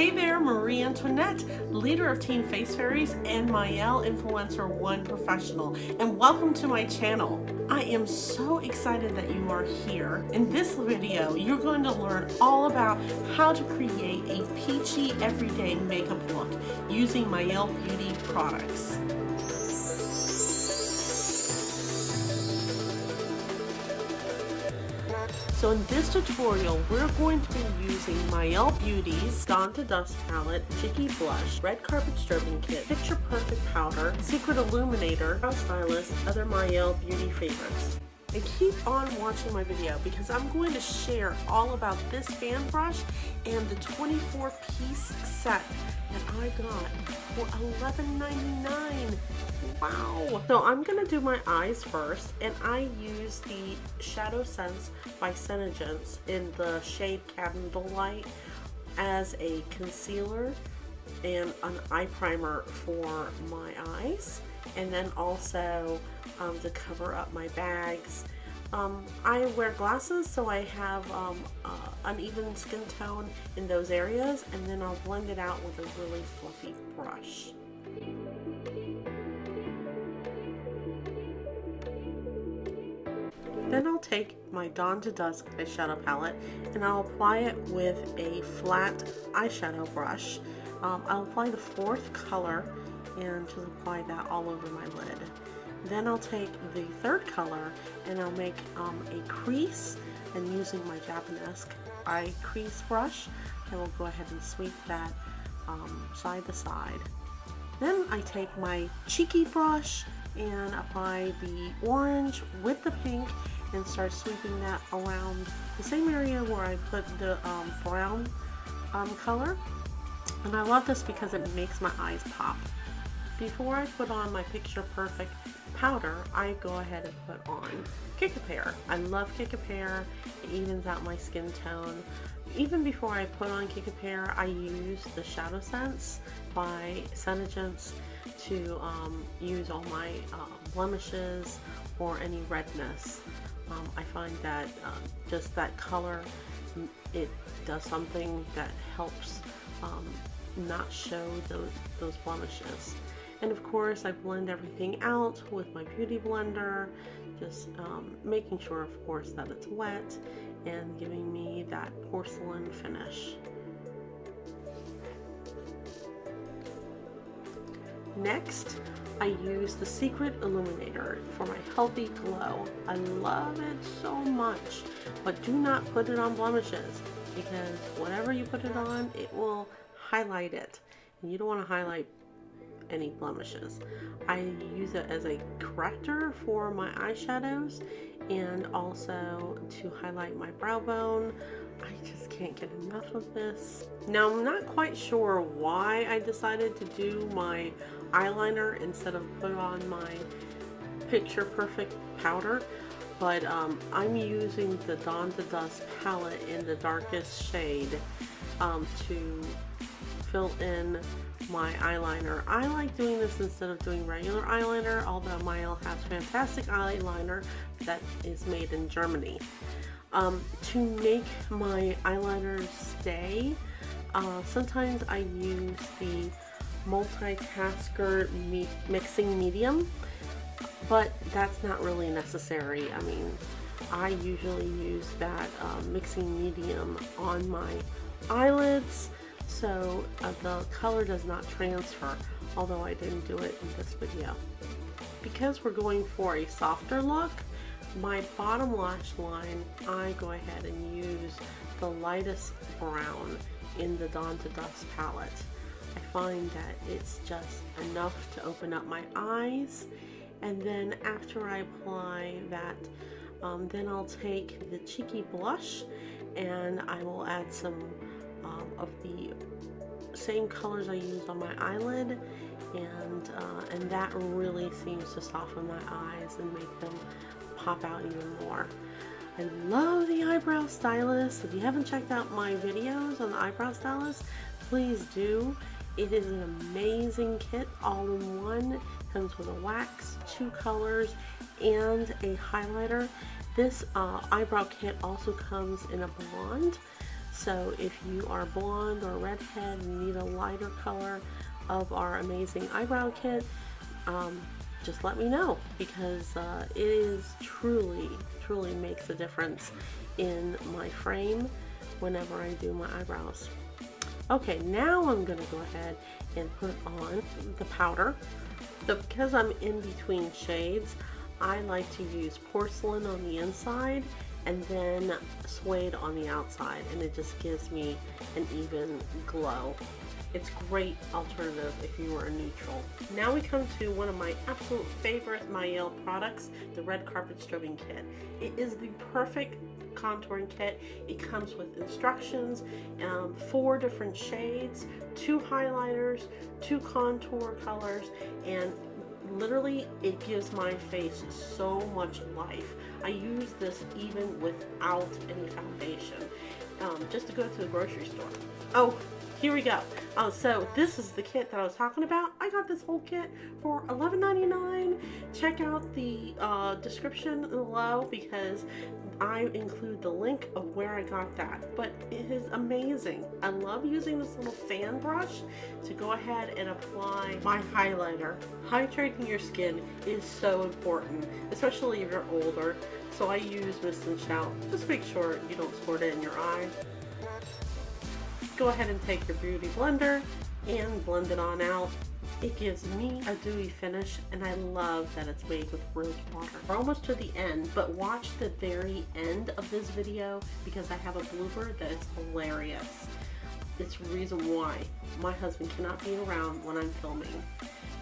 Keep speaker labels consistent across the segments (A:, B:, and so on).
A: Hey there, Marie Antoinette, leader of Teen Face Fairies and Maëlle Influencer One Professional, and welcome to my channel. I am so excited that you are here. In this video, you're going to learn all about how to create a peachy everyday makeup look using Maëlle Beauty products. So in this tutorial, we're going to be using Maëlle Beauty's Dawn to Dusk palette, Cheeky Blush, Red Carpet Strobing Kit, Picture Perfect Powder, Secret Illuminator, Brow Stylist, other Maëlle Beauty favorites. And keep on watching my video because I'm going to share all about this fan brush and the 24-piece set that I got for $11.99. Wow! So I'm going to do my eyes first, and I use the Shadow Sense by Senegence in the shade Candlelight as a concealer and an eye primer for my eyes, and then also to cover up my bags. I wear glasses, so I have uneven skin tone in those areas, and then I'll blend it out with a really fluffy brush. Then I'll take my Dawn to Dusk eyeshadow palette and I'll apply it with a flat eyeshadow brush. I'll apply the fourth color and just apply that all over my lid. Then I'll take the third color and I'll make a crease, and using my Japanese eye crease brush, I will go ahead and sweep that side to side. Then I take my cheeky brush and apply the orange with the pink and start sweeping that around the same area where I put the brown color. And I love this because it makes my eyes pop. Before I put on my Picture Perfect powder, I go ahead and put on Kick-A-Pear. I love Kick-A-Pear. It evens out my skin tone. Even before I put on Kick-A-Pear, I use the Shadow Sense by Senegence to use all my blemishes or any redness. I find that just that color, it does something that helps not show those blemishes. And of course, I blend everything out with my beauty blender, just making sure, of course, that it's wet and giving me that porcelain finish. Next, I use the Secret Illuminator for my healthy glow. I love it so much, but do not put it on blemishes because whatever you put it on, it will highlight it. And you don't want to highlight any blemishes. I use it as a corrector for my eyeshadows and also to highlight my brow bone. I just can't get enough of this. Now, I'm not quite sure why I decided to do my eyeliner instead of put on my Picture Perfect powder, but I'm using the Dawn to Dusk palette in the darkest shade to fill in my eyeliner. I like doing this instead of doing regular eyeliner, although Maëlle has fantastic eyeliner that is made in Germany. To make my eyeliner stay, sometimes I use the multitasker mixing medium, but that's not really necessary. I mean, I usually use that mixing medium on my eyelids, so the color does not transfer, although I didn't do it in this video. Because we're going for a softer look, my bottom lash line, I go ahead and use the lightest brown in the Dawn to Dusk palette. I find that it's just enough to open up my eyes, and then after I apply that, then I'll take the Cheeky Blush and I will add some of the same colors I used on my eyelid, and that really seems to soften my eyes and make them pop out even more. I love the eyebrow stylist. If you haven't checked out my videos on the eyebrow stylist, please do. It is an amazing kit, all in one. Comes with a wax, 2 colors, and a highlighter. This eyebrow kit also comes in a blonde, So if you are blonde or redhead and need a lighter color of our amazing eyebrow kit, just let me know, because it is truly makes a difference in my frame whenever I do my eyebrows. Okay, now I'm gonna go ahead and put on the powder. So because I'm in between shades, I like to use porcelain on the inside and then suede on the outside, and it just gives me an even glow. It's great alternative if you are a neutral. Now we come to one of my absolute favorite Maëlle products, the red carpet strobing kit. It is the perfect contouring kit. It comes with instructions, 4 different shades, 2 highlighters, 2 contour colors, and literally it gives my face so much life. I use this even without any foundation, just to go to the grocery store. Oh, here we go. So this is the kit that I was talking about. I got this whole kit for $11.99. Check out the description below, because I include the link of where I got that. But it is amazing. I love using this little fan brush to go ahead and apply my highlighter. Hydrating your skin is so important, especially if you're older. So I use Mist and Shout. Just make sure you don't squirt it in your eye. Go ahead and take your beauty blender and blend it on out. It gives me a dewy finish, and I love that it's made with rose water. We're almost to the end, but watch the very end of this video, because I have a blooper that is hilarious. It's the reason why my husband cannot be around when I'm filming.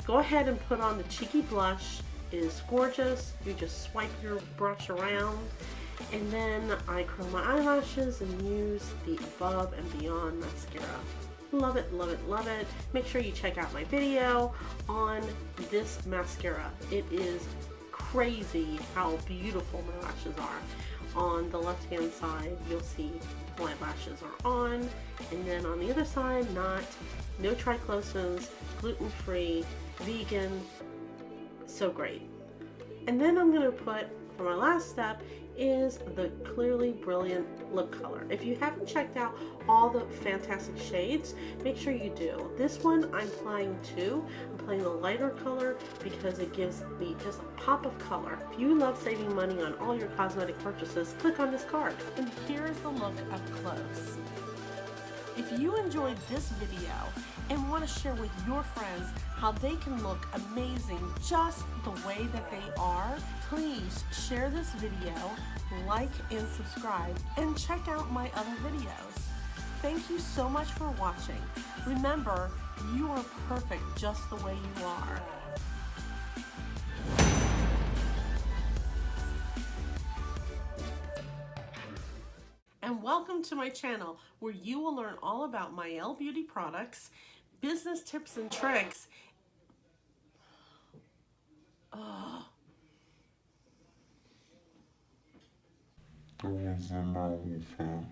A: Go ahead and put on the cheeky blush. It is gorgeous. You just swipe your brush around. And then I curl my eyelashes and use the Above and Beyond mascara. Love it, love it, love it. Make sure you check out my video on this mascara. It is crazy how beautiful my lashes are. On the left hand side, you'll see my lashes are on, and then on the other side, not. No triclosans, gluten-free, vegan, so great. And then I'm gonna put, for my last step, is the Clearly Brilliant lip color. If you haven't checked out all the fantastic shades, make sure you do. This one I'm applying 2. I'm applying the lighter color because it gives me just a pop of color. If you love saving money on all your cosmetic purchases, click on this card. And here is the look up close. If you enjoyed this video and want to share with your friends how they can look amazing just the way that they are, please share this video, like and subscribe, and check out my other videos. Thank you so much for watching. Remember, you are perfect just the way you are. And welcome to my channel, where you will learn all about Maëlle beauty products, business tips and tricks.
B: That was a mouthful.